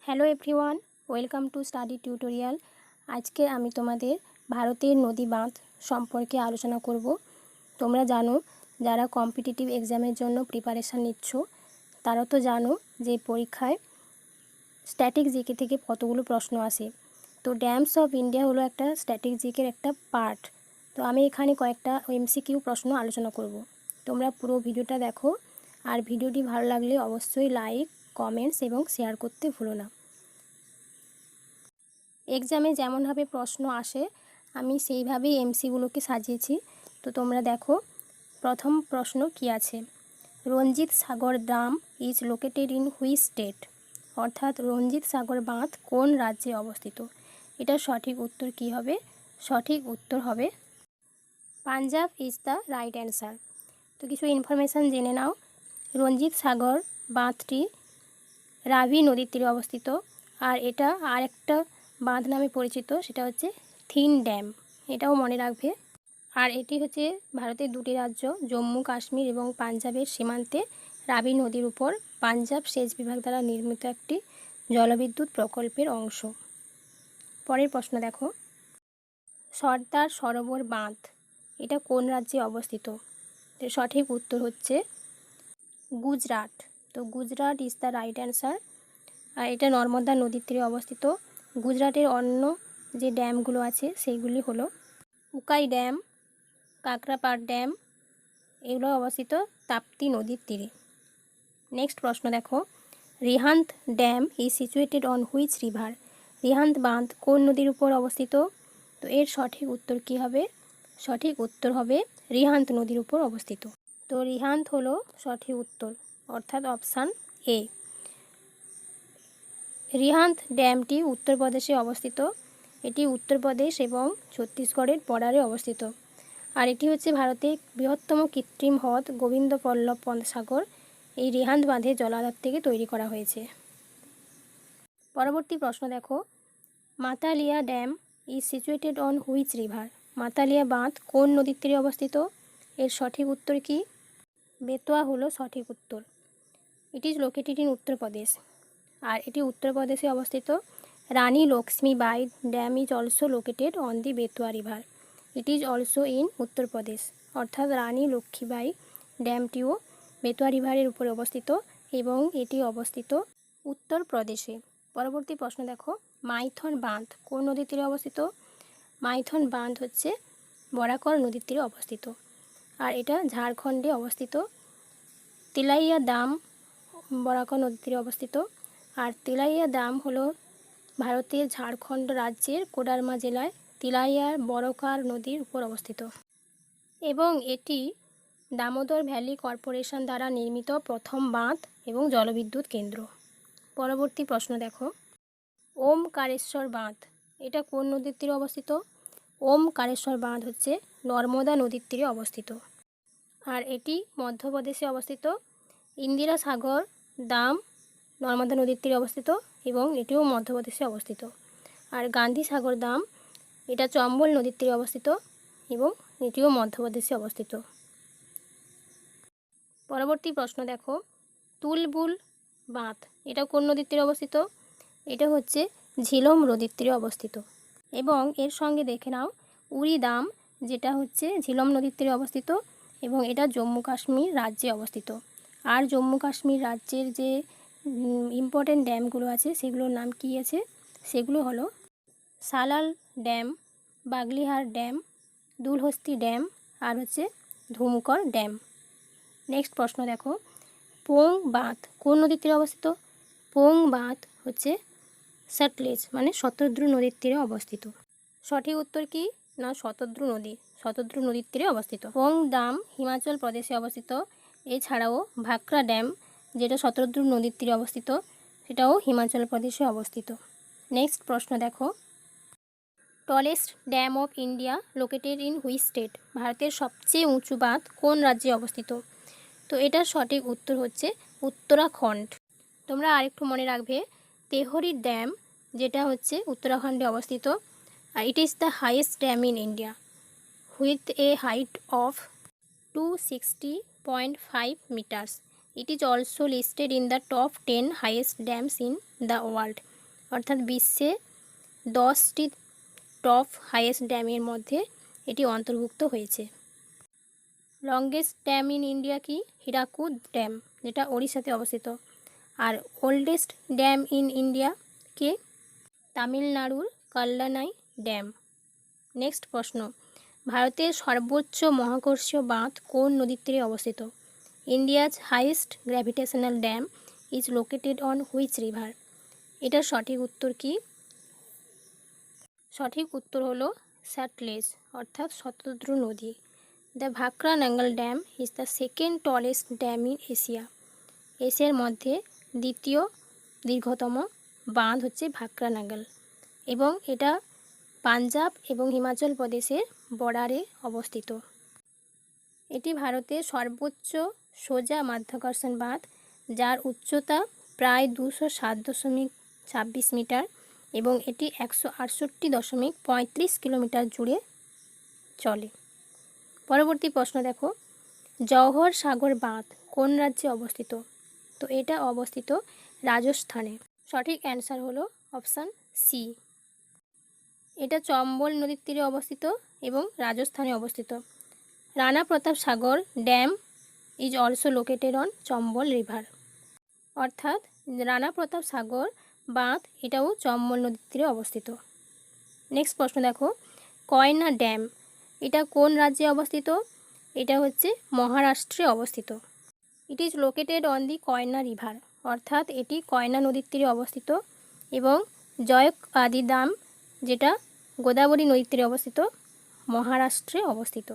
Hello everyone, welcome to study tutorial. আজকে আমি তোমাদের ভারতের নদী বাঁধ সম্পর্কে আলোচনা করব। তোমরা জানো, যারা কম্পিটিটিভ এক্সামের জন্য প্রিপারেশান নিচ্ছ তারা তো জানো যে পরীক্ষায় স্ট্যাটিক জিকে থেকে কতগুলো প্রশ্ন আসে। তো ড্যামস অফ ইন্ডিয়া হলো একটা স্ট্যাটিক জিকের একটা পার্ট। তো আমি এখানে কয়েকটা এমসিকিউ প্রশ্ন আলোচনা করব। তোমরা পুরো ভিডিওটা দেখো, আর ভিডিওটি ভালো লাগলে অবশ্যই লাইক, কমেন্টস এবং শেয়ার করতে ভুলো না। এক্সামে যেমনভাবে প্রশ্ন আসে আমি সেইভাবেই এমসিগুলোকে সাজিয়েছি। তো তোমরা দেখো, প্রথম প্রশ্ন কি আছে। Ranjit Sagar dam is located in which state? অর্থাৎ রঞ্জিত সাগর বাঁধ কোন রাজ্যে অবস্থিত? এটার সঠিক উত্তর কি হবে? সঠিক উত্তর হবে Punjab is the right answer. তো কিছু ইনফরমেশান জেনে নাও। রঞ্জিত সাগর বাঁধটি রাভি নদীর তীরে অবস্থিত, আর এটা আরেকটা বাঁধ নামে পরিচিত, সেটা হচ্ছে থিন ড্যাম। এটাও মনে রাখবে। আর এটি হচ্ছে ভারতের দুটি রাজ্য জম্মু কাশ্মীর এবং পাঞ্জাবের সীমান্তে রাভি নদীর উপর পাঞ্জাব সেচ বিভাগ দ্বারা নির্মিত একটি জলবিদ্যুৎ প্রকল্পের অংশ। পরের প্রশ্ন দেখো, সর্দার সরোবর বাঁধ এটা কোন রাজ্যে অবস্থিত? এর সঠিক উত্তর হচ্ছে গুজরাট। তো Gujarat is the right answer. আর এটা নর্মদা নদীর তীরে অবস্থিত। গুজরাটের অন্য যে ড্যামগুলো আছে সেইগুলি হলো উকাই ড্যাম, কাকরাপাড় ড্যাম, এগুলো অবস্থিত তাপ্তি নদীর তীরে। নেক্সট প্রশ্ন দেখো, Rihand dam is situated on which river? Rihand বাঁধ কোন নদীর উপর অবস্থিত? তো এর সঠিক উত্তর কি হবে? সঠিক উত্তর হবে রিহান্দ নদীর উপর অবস্থিত। তো রিহান্দ হলো সঠিক উত্তর, অর্থাৎ অপশান এ। রিহান্দ ড্যামটি উত্তরপ্রদেশে অবস্থিত। এটি উত্তরপ্রদেশ এবং ছত্তিশগড়ের বর্ডারে অবস্থিত। আর এটি হচ্ছে ভারতের বৃহত্তম কৃত্রিম হ্রদ গোবিন্দপল্লব সাগর এই রিহান্দ বাঁধের জলাধার থেকে তৈরি করা হয়েছে। পরবর্তী প্রশ্ন দেখো, Matalia dam is situated on which river? Matalia বাঁধ কোন নদীর তীরে অবস্থিত? এর সঠিক উত্তর কি? বেতোয়া হলো সঠিক উত্তর। It is located in Uttar Pradesh. আর এটি উত্তরপ্রদেশে অবস্থিত। Rani Lakshmibai dam is also located on the Betwa river. It is also in Uttar Pradesh. অর্থাৎ রানী লক্ষ্মীবাই ড্যামটিও বেতোয়া রিভারের উপরে অবস্থিত এবং এটি অবস্থিত উত্তরপ্রদেশে। পরবর্তী প্রশ্ন দেখো, মাইথন বাঁধ কোন নদীর তীরে অবস্থিত? মাইথন বাঁধ হচ্ছে বরাকর নদীর তীরে অবস্থিত, আর এটা ঝাড়খণ্ডে অবস্থিত। তিলাইয়া দাম বরাকর নদীর তীরে অবস্থিত। আর তিলাইয়া দাম হলো ভারতের ঝাড়খণ্ড রাজ্যের কোডারমা জেলায় তিলাইয়ার বরকার নদীর উপর অবস্থিত এবং এটি দামোদর ভ্যালি কর্পোরেশন দ্বারা নির্মিত প্রথম বাঁধ এবং জলবিদ্যুৎ কেন্দ্র। পরবর্তী প্রশ্ন দেখো, ওমকারেশ্বর বাঁধ এটা কোন নদীর তীরে অবস্থিত? ওমকারেশ্বর বাঁধ হচ্ছে নর্মদা নদীর তীরে অবস্থিত, আর এটি মধ্যপ্রদেশে অবস্থিত। ইন্দিরা সাগর দাম নর্মদা নদীর তীরে অবস্থিত এবং এটিও মধ্যপ্রদেশে অবস্থিত। আর গান্ধী সাগর দাম এটা চম্বল নদীর তীরে অবস্থিত এবং এটিও মধ্যপ্রদেশে অবস্থিত। পরবর্তী প্রশ্ন দেখো, তুলবুল বাঁধ এটা কোন নদীর তীরে অবস্থিত? এটা হচ্ছে ঝিলম নদীর তীরে অবস্থিত এবং এর সঙ্গে দেখে নাও উরি দাম, যেটা হচ্ছে ঝিলম নদীর তীরে অবস্থিত এবং এটা জম্মু কাশ্মীর রাজ্যে অবস্থিত। আর জম্মু কাশ্মীর রাজ্যের যে ইম্পর্টেন্ট ড্যামগুলো আছে সেগুলোর নাম কী আছে? সেগুলো হলো Salal dam, Baglihar dam, দুলহস্তি dam, আর হচ্ছে ধুমকর ড্যাম। নেক্সট প্রশ্ন দেখো, পোং বাঁধ কোন নদীর তীরে অবস্থিত? পোং বাঁধ হচ্ছে সটলেজ মানে শতদ্রু নদীর তীরে অবস্থিত। সঠিক উত্তর কি? না, শতদ্রু নদী, শতদ্রু নদীর তীরে অবস্থিত। পং দাম হিমাচল প্রদেশে অবস্থিত। এছাড়াও ভাকরা ড্যাম যেটা শতদ্রু নদীর তীরে অবস্থিত, সেটাও হিমাচল প্রদেশে অবস্থিত। নেক্সট প্রশ্ন দেখো, tallest dam of India located in which state? ভারতের সবচেয়ে উঁচু বাঁধ কোন রাজ্যে অবস্থিত? তো এটার সঠিক উত্তর হচ্ছে উত্তরাখণ্ড। তোমরা আরেকটু মনে রাখবে, তেহরি ড্যাম যেটা হচ্ছে উত্তরাখণ্ডে অবস্থিত, আর it is the highest dam in India with a height of 260.5 meters. It is also listed in the top 10 highest dams in the world. অর্থাৎ বিশ্বে 10টি টপ হাইয়েস্ট ড্যামের মধ্যে এটি অন্তর্ভুক্ত হয়েছে। লংগেস্ট ড্যাম ইন ইন্ডিয়া কি? হীরাকুদ ড্যাম, যেটা ওড়িশাতে অবস্থিত। আর ওল্ডেস্ট ড্যাম ইন ইন্ডিয়া কে? তামিলনাড়ুর কল্যাণাই ড্যাম। নেক্সট প্রশ্ন, ভারতের সর্বোচ্চ মহাকর্ষীয় বাঁধ কোন নদীর তীরে অবস্থিত? India's highest gravitational dam is located on which river? এটার সঠিক উত্তর কি? সঠিক উত্তর হলো স্যাটলেজ, অর্থাৎ শতদ্রু নদী। The Bhakra Nangal dam is the second tallest dam in Asia. এশিয়ার মধ্যে দ্বিতীয় দীর্ঘতম বাঁধ হচ্ছে ভাকরা নাঙ্গল, এবং এটা পাঞ্জাব এবং হিমাচল প্রদেশের বর্ডারে অবস্থিত। এটি ভারতের সর্বোচ্চ সোজা মাধ্যাকর্ষণ বাঁধ, যার উচ্চতা প্রায় 207.26 মিটার এবং এটি 168.35 কিলোমিটার জুড়ে চলে। পরবর্তী প্রশ্ন দেখো, জওহর সাগর বাঁধ কোন রাজ্যে অবস্থিত? তো এটা অবস্থিত রাজস্থানে। সঠিক অ্যান্সার হলো অপশান সি। এটা চম্বল নদীর তীরে অবস্থিত এবং রাজস্থানে অবস্থিত। Rana Pratap Sagar dam is also located on Chambal river, অর্থাৎ রানা প্রতাপ সাগর বাঁধ এটাও চম্বল নদীর তীরে অবস্থিত। নেক্সট প্রশ্ন দেখো, কয়না ড্যাম এটা কোন রাজ্যে অবস্থিত? এটা হচ্ছে মহারাষ্ট্রে অবস্থিত। ইট is located on the Koyna river, অর্থাৎ এটি কয়না নদীর তীরে অবস্থিত। এবং জয়কাদি ডাম যেটা গোদাবরী নদীর তীরে অবস্থিত, মহারাষ্ট্রে অবস্থিত।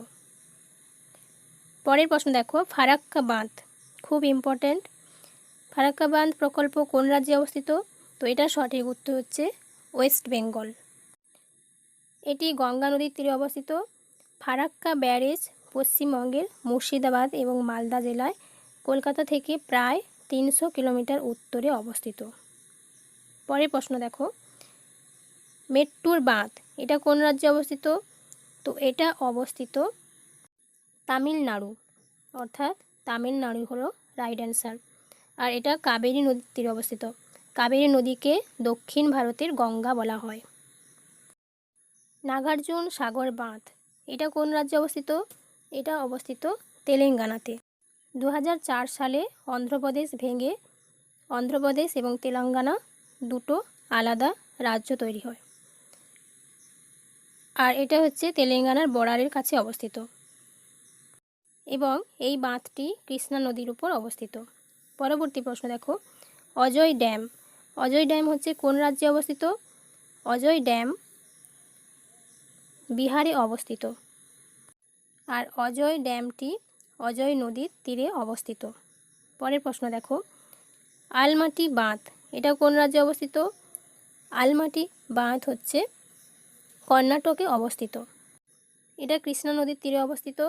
পরের প্রশ্ন দেখো, ফারাক্কা বাঁধ খুব ইম্পর্ট্যান্ট। ফারাক্কা বাঁধ প্রকল্প কোন রাজ্যে অবস্থিত? তো এটা সঠিক উত্তর হচ্ছে ওয়েস্ট বেঙ্গল। এটি গঙ্গা নদীর তীরে অবস্থিত। ফারাক্কা ব্যারেজ পশ্চিমবঙ্গের মুর্শিদাবাদ এবং মালদা জেলায় কলকাতা থেকে প্রায় 300 কিলোমিটার উত্তরে অবস্থিত। পরের প্রশ্ন দেখো, মেট্টুর বাঁধ এটা কোন রাজ্যে অবস্থিত? তো এটা অবস্থিত তামিলনাড়ু, অর্থাৎ তামিলনাড়ু হলো রাইট অ্যান্সার। আর এটা কাবেরী নদীর তীরে অবস্থিত। কাবেরী নদীকে দক্ষিণ ভারতের গঙ্গা বলা হয়। নাগার্জুন সাগর বাঁধ এটা কোন রাজ্যে অবস্থিত? এটা অবস্থিত তেলেঙ্গানাতে। 2004 সালে অন্ধ্রপ্রদেশ ভেঙে অন্ধ্রপ্রদেশ এবং তেলেঙ্গানা দুটো আলাদা রাজ্য তৈরি হয়। আর এটা হচ্ছে তেলেঙ্গানার বর্ডারের কাছে অবস্থিত, এবং এই বাঁধটি কৃষ্ণা নদীর উপর অবস্থিত। পরবর্তী প্রশ্ন দেখো, অজয় ড্যাম। অজয় ড্যাম হচ্ছে কোন রাজ্যে অবস্থিত? অজয় ড্যাম বিহারে অবস্থিত। আর অজয় ড্যামটি অজয় নদীর তীরে অবস্থিত। পরের প্রশ্ন দেখো, আলমাটি বাঁধ এটা কোন রাজ্যে অবস্থিত? আলমাটি বাঁধ হচ্ছে কর্ণাটকে অবস্থিত। এটা কৃষ্ণা নদীর তীরে অবস্থিত।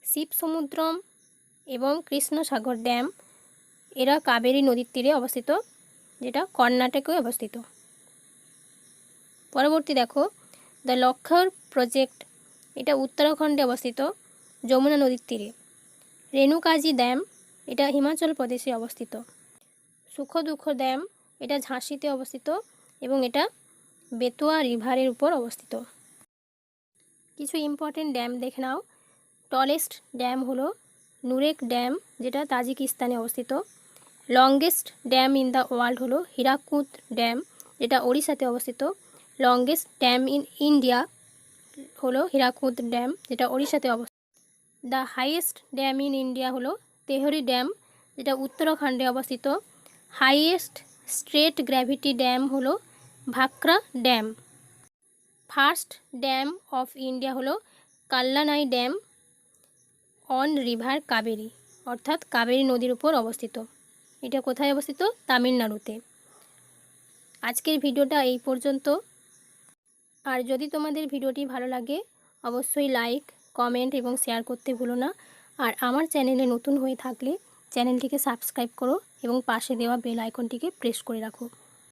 শিবসমুদ্রম এবং কৃষ্ণসাগর ড্যাম এরা কাবেরী নদীর তীরে অবস্থিত, যেটা কর্ণাটকে অবস্থিত। পরবর্তী দেখো, দ্য লক্ষর প্রজেক্ট এটা উত্তরাখণ্ডে অবস্থিত, যমুনা নদীর তীরে। রেণুকাজি ড্যাম এটা হিমাচল প্রদেশে অবস্থিত। সুখদুঃখ ড্যাম এটা ঝাঁসিতে অবস্থিত এবং এটা বেতোয়া রিভারের উপর অবস্থিত। কিছু ইম্পর্টেন্ট ড্যাম দেখে নাও। টলেস্ট ড্যাম হলো নুরেক ড্যাম, যেটা তাজিকিস্তানে অবস্থিত। Longest dam in the world হলো হীরাকুদ ড্যাম, যেটা ওড়িশাতে অবস্থিত। লংগেস্ট ড্যাম ইন ইন্ডিয়া হলো হীরাকুদ ড্যাম, যেটা ওড়িশাতে অবস্থিত। The highest dam in India হলো তেহরি ড্যাম, যেটা উত্তরাখণ্ডে অবস্থিত। হাইয়েস্ট স্ট্রেট গ্র্যাভিটি ড্যাম হলো Bhakra dam. First dam of India হলো Kallanai dam on river Kaveri, অর্থাৎ কাবেরী নদীর উপর অবস্থিত। এটা কোথায় অবস্থিত? তামিলনাড়ুতে। আজকের ভিডিওটা এই পর্যন্ত। আর যদি তোমাদের ভিডিওটি ভালো লাগে অবশ্যই লাইক, কমেন্ট এবং শেয়ার করতে ভুলো না। আর আমার চ্যানেলে নতুন হয়ে থাকলে চ্যানেলটিকে সাবস্ক্রাইব করো এবং পাশে দেওয়া বেল আইকনটিকে প্রেস করে রাখো।